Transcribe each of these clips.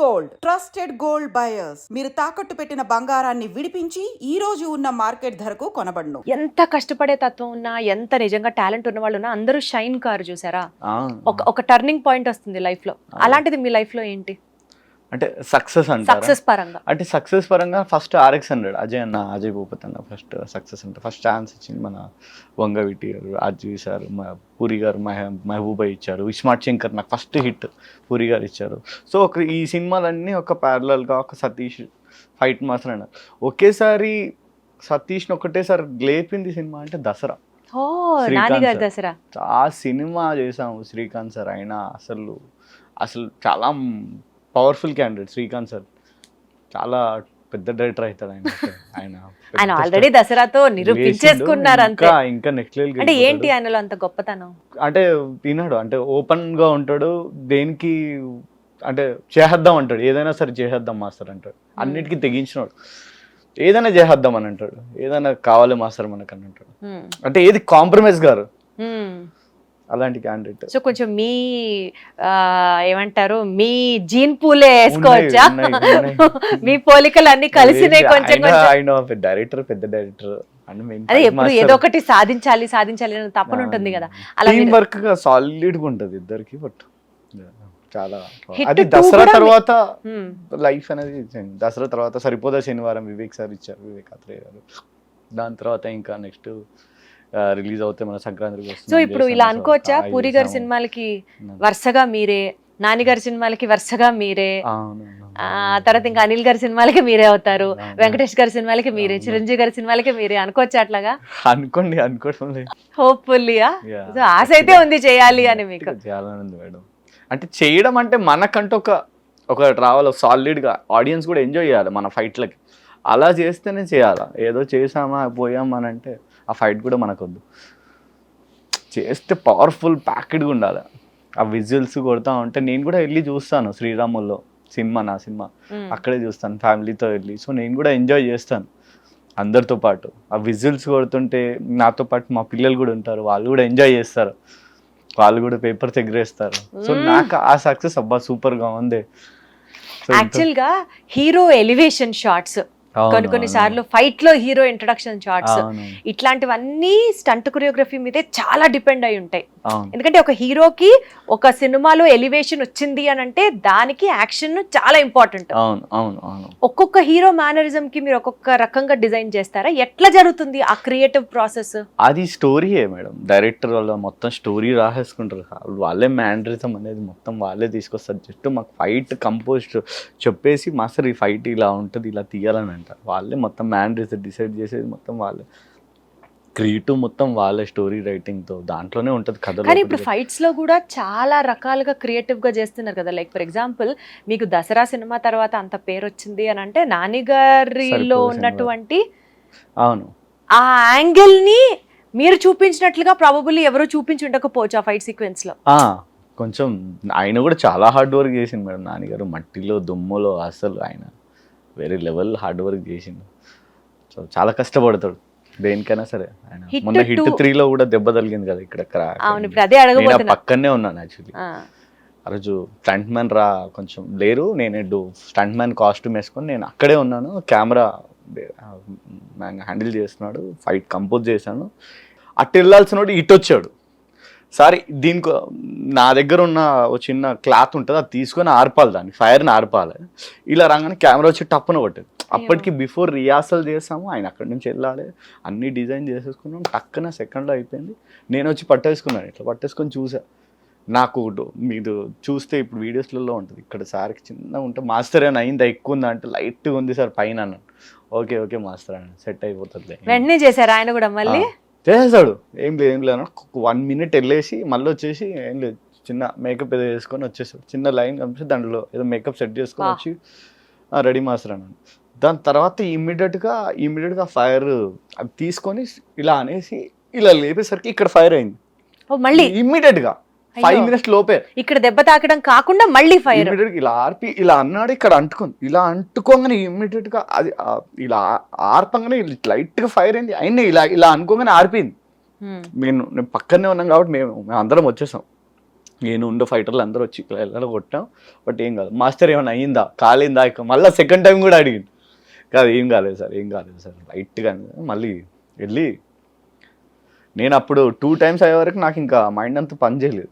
Gold trusted gold buyers మీరు తాకట్టు పెట్టిన బంగారాన్ని విడిపించి ఈ రోజు ఉన్న మార్కెట్ ధరకు కొనబడును. ఎంత కష్టపడే తత్వం ఉన్నా, ఎంత నిజంగా టాలెంట్ ఉన్న వాళ్ళు ఉన్నా, అందరూ షైన్ కారు చూసారా, ఒక టర్నింగ్ పాయింట్ వస్తుంది లైఫ్ లో. అలాంటిది మీ లైఫ్ లో ఏంటి అంటే సక్సెస్ అంటే సక్సెస్ పరంగా? అంటే సక్సెస్ పరంగా ఫస్ట్ RX100 అజయ్ భూపత్ అన్న ఫస్ట్ సక్సెస్ అంటే ఫస్ట్ ఛాన్స్ ఇచ్చింది మన వంగవీటి గారు, అర్జీ సార్, పూరి గారు, మహబూబా ఇచ్చారు, ఇస్మార్ట్ శంకర్ నాకు ఫస్ట్ హిట్ పూరి గారు ఇచ్చారు. సో ఈ సినిమాలన్నీ ఒక ప్యారలల్గా ఒక సతీష్ ఫైట్ మాస్టర్ అన్నారు. ఒకేసారి సతీష్ని ఒకటేసారి లేపింది సినిమా అంటే దసరా. నానిగారి దసరా. ఆ సినిమా చేసాము శ్రీకాంత్ సార్. ఆయన అసలు చాలా పవర్ఫుల్ క్యాండిడేట్ శ్రీకాంత్ సార్. చాలా పెద్ద డైరెక్టర్ అవుతాడు ఆయన ఆల్రెడీ దసరాతో నిరూపించేసుకున్నారు అంతే. ఇంకా నెక్స్ట్ లెవెల్. అంటే ఏంటి ఆయనలో అంత గొప్పతనం? అంటే తిన్నాడు, అంటే ఓపెన్ గా ఉంటాడు, దేనికి అంటే చేసేద్దాం అంటాడు, ఏదైనా సరే చేసేద్దాం మాస్టర్ అంటాడు, అన్నిటికీ తెగించినాడు, ఏదైనా చేసేద్దాం అని అంటాడు, ఏదైనా కావాలి మాస్టర్ మనకు అని అంటాడు, అంటే ఏది కాంప్రమైజ్ గారు అలాంటి క్యాండిడేట్. సో కొంచెం మీ ఏమంటారు, మీ జీన్ పూలే వేసుకోవచ్చా? మీ పోలికలు అన్ని కలిసినాయి కొంచెం. ఆయన డైరెక్టర్, పెద్ద డైరెక్టర్. అదే ఎప్పుడు ఏదో ఒకటి సాధించాలి అని తప్పన ఉంటుంది కదా. అలా టీం వర్క్ గా సాలిడ్ గా ఉంటది ఇద్దరికి. బట్ చాలా అది దసరా తర్వాత లైఫ్ అనేది. దసరా తర్వాత సరిపోదా శనివారం వివేక్ సార్ ఇచ్చారు, వివేక్ అత్రేయ గారు. దాని తర్వాత ఇంకా నెక్స్ట్ రిలీజ్ అవుతే మన సంక్రాంతికి. సో ఇప్పుడు ఇలా అనుకోవచ్చా, పూరి గారి సినిమాలకి వరుసగా మీరే, నాని గారి సినిమాలకి వరుసగా మీరే, తర్వాత ఇంకా అనిల్ గారి సినిమాలకి మీరే అవుతారు, వెంకటేష్ గారి సినిమాలకి మీరే, చిరంజీవి గారి సినిమాలకి మీరే అనుకోవచ్చా? అట్లాగా అనుకోండి. హోప్ఫుల్లీయా? ఆశ అయితే ఉంది చేయాలి అని మీకు? చేయాలని మేడం. అంటే చేయడం అంటే మనకంటూ ఒక రావాలి సాలిడ్ గా, ఆడియన్స్ కూడా ఎంజాయ్ చేయాలి మన ఫైట్లకి. అలా చేస్తేనే చేయాలా, ఏదో చేసామా పోయామా అని అంటే ఆ ఫైట్ కూడా మనకొద్దు. చేస్తే పవర్ఫుల్ ప్యాకెడ్గా ఉండాలి. ఆ విజువల్స్ కొడతా ఉంటే నేను కూడా వెళ్ళి చూస్తాను శ్రీరాముల్లో సినిమా, నా సినిమా అక్కడే చూస్తాను ఫ్యామిలీతో వెళ్ళి. సో నేను కూడా ఎంజాయ్ చేస్తాను అందరితో పాటు. ఆ విజువల్స్ కొడుతుంటే నాతో పాటు మా పిల్లలు కూడా ఉంటారు, వాళ్ళు కూడా ఎంజాయ్ చేస్తారు, వాళ్ళు కూడా పేపర్స్ ఎగరేస్తారు. సో నాకు ఆ సక్సెస్ అబ్బా సూపర్గా ఉంది. యాక్చువల్గా హీరో ఎలివేషన్ షాట్స్, కొన్ని సార్లు ఫైట్ లో హీరో ఇంట్రడక్షన్ షాట్స్, ఇట్లాంటివన్నీ స్టంట్ కొరియోగ్రఫీ మీదే చాలా డిపెండ్ అయి ఉంటాయి. ఎందుకంటే ఒక హీరోకి ఒక సినిమాలో ఎలివేషన్ వచ్చింది అని అంటే దానికి యాక్షన్ చాలా ఇంపార్టెంట్. ఒక్కొక్క హీరో మేనరిజం కి మీరు ఒక్కొక్క రకంగా డిజైన్ చేస్తారా? ఎట్లా జరుగుతుంది ఆ క్రియేటివ్ ప్రాసెస్? అది స్టోరీయే మేడం. డైరెక్టర్ వాళ్ళ మొత్తం స్టోరీ రాసేసుకుంటారు, వాళ్ళే మేనరిజం అనేది మొత్తం వాళ్ళే తీసుకొస్తారు. జస్ట్ మాకు ఫైట్ కంపోజ్ చెప్పేసి మాస్టర్ ఈ ఫైట్ ఇలా ఉంటుంది, ఇలా తీయాలని అంటారు. వాళ్ళే మొత్తం మేనరిజం డిసైడ్ చేసేది మొత్తం వాళ్ళే, క్రియేటివ్ మొత్తం వాళ్ళ స్టోరీ రైటింగ్ తో దాంట్లోనే ఉంటది కథ. కానీ ఇప్పుడు ఫైట్స్ లో కూడా చాలా రకాలుగా క్రియేటివ్ గా చేస్తున్నారు కదా. లైక్ ఫర్ ఎగ్జాంపుల్ మీకు దసరా సినిమా తర్వాత అంత పేరు వచ్చింది అని అంటే నాని గారిలో ఉన్నటువంటి అవును ఆ యాంగిల్ ని మీరు చూపించినట్లుగా ప్రాబబుల్లీ ఎవరు చూపించి ఉండకపోవచ్చు ఆ ఫైట్ సీక్వెన్స్ లో. కొంచెం ఆయన కూడా చాలా హార్డ్ వర్క్ చేసిండు మేడం. నాన్నగారు మట్టిలో దుమ్ములో అసలు ఆయన వేరే లెవెల్ హార్డ్ వర్క్ చేసిండు. సో చాలా కష్టపడతాడు దేనికైనా సరే. ఆయన మొన్న హిట్ 3లో కూడా దెబ్బ తగిలింది కదా ఇక్కడ. పక్కనే ఉన్నాను యాక్చువల్లీ ఆ రోజు. స్టంట్ మ్యాన్ కొంచెం లేరు, నేను స్టంట్ మ్యాన్ కాస్ట్యూమ్ వేసుకొని నేను అక్కడే ఉన్నాను, కెమెరా హ్యాండిల్ చేస్తున్నాడు, ఫైట్ కంపోజ్ చేశాను. అటు వెళ్ళాల్సిన ఇటు వచ్చాడు. సారీ దీనికి నా దగ్గర ఉన్న ఒక చిన్న క్లాత్ ఉంటుంది, అది తీసుకొని ఆర్పాలి, దాన్ని ఫైర్ని ఆర్పాలి. ఇలా రాగానే కెమెరా వచ్చి టప్పున కొట్టేది. అప్పటికి బిఫోర్ రిహార్సల్ చేసాము, ఆయన అక్కడి నుంచి వెళ్ళాలి, అన్నీ డిజైన్ చేసేసుకున్నాం. టక్కున సెకండ్లో అయిపోయింది. నేను వచ్చి పట్టేసుకున్నాను, ఇట్లా పట్టేసుకొని చూసా. నాకు మీరు చూస్తే ఇప్పుడు వీడియోస్లలో ఉంటుంది, ఇక్కడ సార్కి చిన్నగా ఉంటే మాస్టర్ అని అయిందా ఎక్కువ ఉందా అంటే లైట్గా ఉంది సార్ పైన అన్నాను. ఓకే మాస్టర్ అని సెట్ అయిపోతుంది. వెంటనే చేశారు ఆయన కూడా, మళ్ళీ చేసేసాడు. ఏం లేదు 1 minute వెళ్ళేసి మళ్ళీ వచ్చేసి ఏం లేదు చిన్న మేకప్ ఏదో వేసుకొని వచ్చేసాడు. చిన్న లైన్ కనిపిస్తే దాంట్లో ఏదో మేకప్ సెట్ చేసుకొని వచ్చి రెడీ మాస్టర్ అన్నాడు. దాని తర్వాత ఇమ్మీడియట్గా ఫైర్ అది తీసుకొని ఇలా అనేసి ఇలా లేపేసరికి ఇక్కడ ఫైర్ అయింది మళ్ళీ ఇమ్మీడియట్గా 5 minutes లోపే. ఇక్కడ దెబ్బ తాకడం కాకుండా మళ్ళీ ఫైర్ ఇలా ఆర్పి ఇలా అన్నాడు, ఇక్కడ అంటుకుంది. ఇలా అంటుకోగానే ఇమ్మీడియట్ గా అది ఇలా ఆర్పంగానే లైట్ గా ఫైర్ అయింది. అయినా ఇలా అనుకోగానే ఆర్పింది. నేను పక్కనే ఉన్నాం కాబట్టి మేము అందరం వచ్చేసాం. నేను ఉండే ఫైటర్లు అందరూ వచ్చి ఇలా కొట్టాం, బట్ ఏం కాదు. మాస్టర్ ఏమైనా అయిందా, కాలేందా, మళ్ళీ సెకండ్ టైం కూడా అడిగింది. కాదు ఏం కాలేదు సార్ లైట్గా. మళ్ళీ వెళ్ళి నేను అప్పుడు 2 times అయ్యే వరకు నాకు ఇంకా మైండ్ అంతా పని చేయలేదు.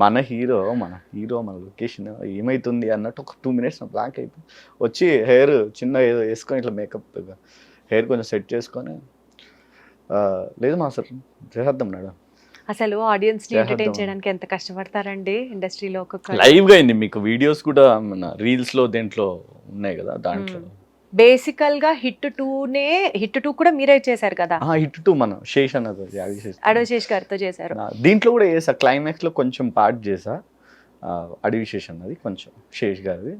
మన హీరో మన లొకేషన్ ఏమవుతుంది అన్నట్టు ఒక 2 minutes బ్లాంక్ అయిపోయి వచ్చి హెయిర్ చిన్న ఏదో వేసుకొని ఇట్లా మేకప్ హెయిర్ కొంచెం సెట్ చేసుకొని లేదు మాస్టర్ చేసేద్దాం మేడం. అసలు ఆడియన్స్ ని ఎంటర్టైన్ చేయడానికి ఎంత కష్టపడతారండి ఇండస్ట్రీలో. ఒక్కొక్క లైవ్గా అయింది, మీకు వీడియోస్ కూడా మన రీల్స్లో దేంట్లో ఉన్నాయి కదా, దాంట్లో బేసికల్ గా హిట్ 2 కూడా మీరే చేశారు కదా. హిట్ 2 మన శేష్ అన్నది అడవిశేష్ గారితో చేశారు. దీంట్లో కూడా చేసా, క్లైమాక్స్ లో కొంచెం పార్ట్ చేసా. అడవిశేష్ అన్నది కొంచెం శేష్ గారిది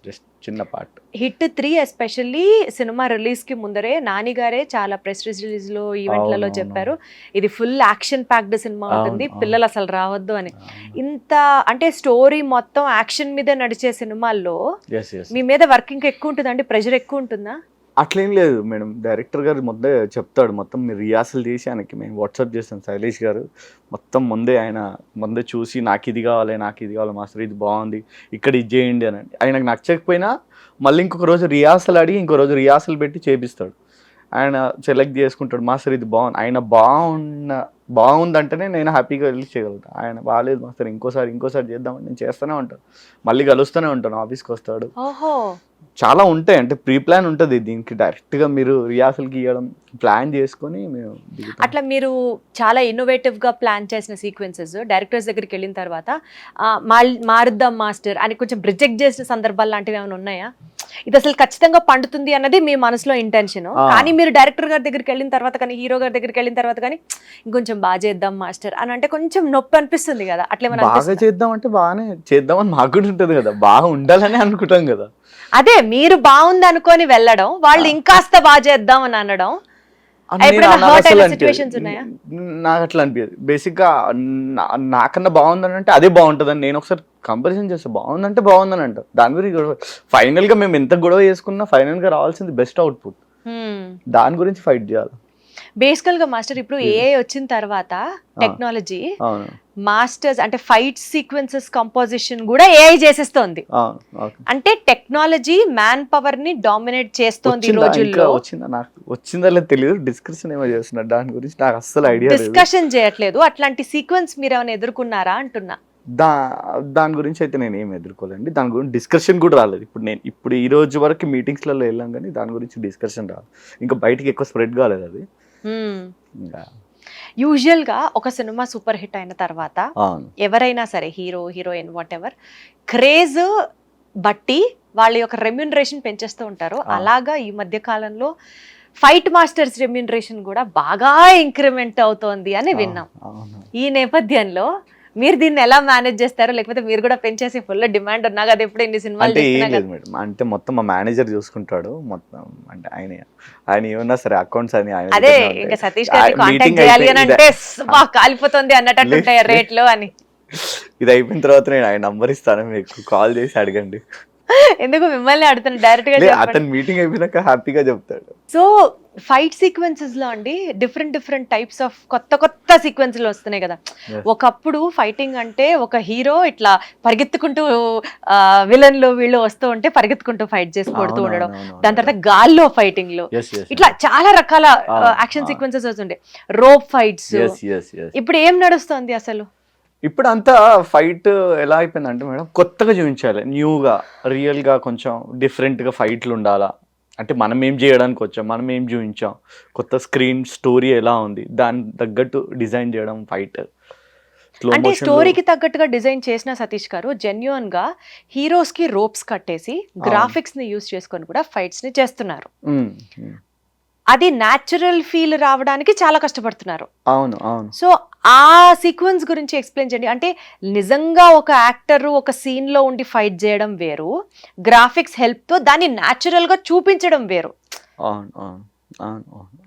జస్ట్ చిన్న part. Hit 3 especially cinema release కి ముందరే నాని గారే చాలా ప్రెస్ రిలీజ్ లో ఈవెంట్లలో చెప్పారు, ఇది ఫుల్ యాక్షన్ ప్యాక్డ్ సినిమా ఉంటుంది, పిల్లలు అసలు రావద్దు అని. ఇంత అంటే స్టోరీ మొత్తం యాక్షన్ మీదే నడిచే సినిమాల్లో మీ మీద వర్కింగ్ ఎక్కువ ఉంటుందండి, ప్రెషర్ ఎక్కువ ఉంటుందా? అట్లేం లేదు మేడం, డైరెక్టర్ గారు ముందే చెప్తాడు, మొత్తం మీరు రిహార్సల్ చేసి ఆయనకి మేము వాట్సాప్ చేస్తాం. శైలేష్ గారు మొత్తం ముందే చూసి నాకు ఇది కావాలి మాస్టర్, ఇది బాగుంది, ఇక్కడ ఇది చేయండి అని. ఆయనకు నచ్చకపోయినా మళ్ళీ ఇంకొక రోజు రిహార్సల్ అడిగి ఇంకో రోజు రిహార్సల్ పెట్టి చేపిస్తాడు. ఆయన సెలెక్ట్ చేసుకుంటాడు, మాస్టర్ ఇది బాగుంది. ఆయన బాగుందంటేనే నేను హ్యాపీగా వెళ్ళి చేయగలుగుతాను. ఆయన బాగాలేదు మాస్టర్ ఇంకోసారి చేద్దామని నేను చేస్తూనే ఉంటాను, మళ్ళీ కలుస్తూనే ఉంటాను. ఆఫీస్కి వస్తాడు, చాలా ఉంటాయి. అంటే ప్రీ ప్లాన్ ఉంటుంది దీనికి, డైరెక్ట్గా మీరు రిహార్సల్కి ఇవ్వడం ప్లాన్ చేసుకొని మేము అట్లా మీరు చాలా ఇన్నోవేటివ్గా ప్లాన్ చేసిన సీక్వెన్సెస్ డైరెక్టర్స్ దగ్గరికి వెళ్ళిన తర్వాత మారుద్దాం మాస్టర్ అని కొంచెం రిజెక్ట్ చేసిన సందర్భాలు లాంటివి ఏమైనా ఉన్నాయా? ఇది అసలు ఖచ్చితంగా పండుతుంది అన్నది మీ మనసులో ఇంటెన్షన్, కానీ మీరు డైరెక్టర్ గారి దగ్గరికి వెళ్ళిన తర్వాత కానీ హీరో గారి దగ్గరికి వెళ్ళిన తర్వాత కానీ ఇంకొంచెం బాగా చేద్దాం మాస్టర్ అని అంటే కొంచెం నొప్పి అనిపిస్తుంది కదా, అట్లా బాగా చేద్దాం అంటే బాగానే చేద్దామని మాకు కూడా ఉంటుంది కదా, బాగా ఉండాలని అనుకుంటాం కదా. అదే మీరు బాగుంది అనుకొని వెళ్ళడం, వాళ్ళు ఇంకాస్త బాగా చేద్దాం అని అనడం నాకు అట్లా అనిపించదు. బేసిక్గా నాకన్నా బాగుందని అంటే అదే బాగుంటుందని నేను ఒకసారి కంపారిజన్ చేస్తే బాగుందంటే బాగుందని అంట. దాని గురించి ఫైనల్ గా మేము ఎంత గొడవ చేసుకున్నా ఫైనల్ గా రావాల్సింది బెస్ట్ అవుట్పుట్, దాని గురించి ఫైట్ చేయాలి. బేసికల్ గా మాస్టర్ ఇప్పుడు ఏఐ వచ్చిన తర్వాత టెక్నాలజీ మాస్టర్స్ అంటే ఫైట్ సీక్వెన్సెస్ కంపోజిషన్ కూడా ఏఐ చేసేస్తోంది. అంటే టెక్నాలజీ మ్యాన్ పవర్ ని డామినేట్ చేస్తోంది ఈ రోజుల్లో. వచ్చిందా లేదు తెలియదు, డిస్కషన్ ఏమో చేస్తున్నారు దాని గురించి, నాకు అస్సలు ఐడియా లేదు. డిస్కషన్ చేయట్లేదు, అట్లాంటి సీక్వెన్స్ మీరు ఏమైనా ఎదుర్కొన్నారా అంటున్నా. దాని గురించి అయితే నేను ఏం ఎదుర్కోలేండి, దాని గురించి డిస్కషన్ కూడా రాలేదు. ఇప్పుడు ఈ రోజు వరకు మీటింగ్స్లలో వెళ్ళాం కానీ దాని గురించి డిస్కషన్ రాలేదు, ఇంకా బయటికి ఎక్కువ స్ప్రెడ్ కాలేదు అది. యూజువల్ గా ఒక సినిమా సూపర్ హిట్ అయిన తర్వాత ఎవరైనా సరే hero heroine what ever craze బట్టి వాళ్ళ యొక్క రెమ్యూనరేషన్ పెంచేస్తూ ఉంటారు. అలాగా ఈ మధ్య కాలంలో ఫైట్ మాస్టర్స్ రెమ్యూనరేషన్ కూడా బాగా ఇంక్రిమెంట్ అవుతోంది అని విన్నాం. ఈ నేపథ్యంలో మీరు దీన్ని ఎలా మేనేజ్ చేస్తారు, లేకపోతే మీరు కూడా పెంచేసి ఫుల్ డిమాండ్ ఉన్నా కదా ఎప్పుడు ఇన్ని సినిమాలు? అంటే మొత్తం మా మేనేజర్ చూసుకుంటాడు మొత్తం, అంటే ఆయన ఏమన్నా సరే అకౌంట్స్ అని అదే ఇంకా సతీష్ గారిని కాంటాక్ట్ చేయాలి అని అంటే కాలిపోతుంది అన్నట్టు ఉంటాయి రేట్లు అని. ఇది అయిపోయిన తర్వాత నేను ఆయన నంబర్ ఇస్తాను, మీకు కాల్ చేసి అడగండి. ఎందుకు మిమ్మల్ని అడుగుతాను డైరెక్ట్ గా, అతను మీటింగ్ అయిపోయినాక హ్యాపీగా చెప్తాడు. సో ఫైట్ సీక్వెన్సెస్ లో అండి డిఫరెంట్ టైప్స్ ఆఫ్ కొత్త సీక్వెన్స్లు వస్తున్నాయి కదా. ఒకప్పుడు ఫైటింగ్ అంటే ఒక హీరో ఇట్లా పరిగెత్తుకుంటూ విలన్లు వీళ్ళు వస్తూ ఉంటే పరిగెత్తుకుంటూ ఫైట్ చేసి కొడుతూ ఉండడం, దాని తర్వాత గాల్లో ఫైటింగ్ లో ఇట్లా చాలా రకాల యాక్షన్ సీక్వెన్సెస్ వస్తుండే, రోప్ ఫైట్స్. ఇప్పుడు ఏం నడుస్తుంది అసలు? ఇప్పుడు అంతా ఫైట్ ఎలా అయిపోయింది అంటే మేడం, కొత్తగా చూపించాలి, న్యూగా రియల్గా కొంచెం డిఫరెంట్గా ఫైట్లు ఉండాలా. అంటే మనం ఏం చేయడానికి వచ్చాం, మనం ఏం చూపించాం, కొత్త స్క్రీన్ స్టోరీ ఎలా ఉంది దాని తగ్గట్టు డిజైన్ చేయడం ఫైట్. అంటే స్టోరీకి తగ్గట్టుగా డిజైన్ చేసిన సతీష్ గారు జెన్యూన్ గా హీరోస్ కి రోప్స్ కట్టేసి గ్రాఫిక్స్ ని యూజ్ చేసుకొని కూడా ఫైట్స్ ని చేస్తున్నారు. అది న్యాచురల్ ఫీల్ రావడానికి చాలా కష్టపడుతున్నారు. అవును. సో ఆ సీక్వెన్స్ గురించి ఎక్స్ప్లెయిన్ చేయండి. అంటే నిజంగా ఒక యాక్టర్ ఒక సీన్ లో ఉండి ఫైట్ చేయడం వేరు, గ్రాఫిక్స్ హెల్ప్ తో దాన్ని న్యాచురల్ గా చూపించడం వేరు.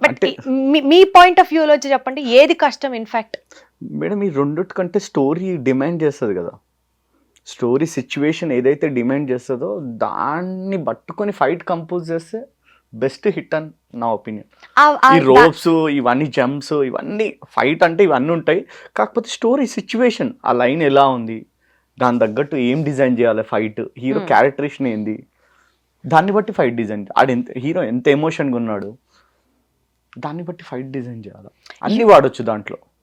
బట్ మీ పాయింట్ ఆఫ్ వ్యూలో చెప్పండి, ఏది కష్టం? ఇన్ఫాక్ట్ మేడం ఈ రెండిటి కంటే స్టోరీ డిమాండ్ చేస్తుంది కదా, స్టోరీ సిచ్యువేషన్ ఏదైతే డిమాండ్ చేస్తుందో దాన్ని పట్టుకొని ఫైట్ కంపోజ్ చేస్తే బెస్ట్ హిట్ అని నా ఒపీనియన్. ఈ రోప్స్ ఇవన్నీ జంప్స్ ఇవన్నీ ఫైట్ అంటే ఇవన్నీ ఉంటాయి, కాకపోతే స్టోరీ సిచ్యువేషన్ ఆ లైన్ ఎలా ఉంది, దాని తగ్గట్టు ఏం డిజైన్ చేయాలి, ఫైట్ హీరో క్యారెక్టరేషన్ ఏంది, దాన్ని బట్టి ఫైట్ డిజైన్, హీరో ఎంత ఎమోషన్గా ఉన్నాడు దాన్ని బట్టి ఫైట్ డిజైన్ చేయాలి, అన్ని వాడొచ్చు దాంట్లో.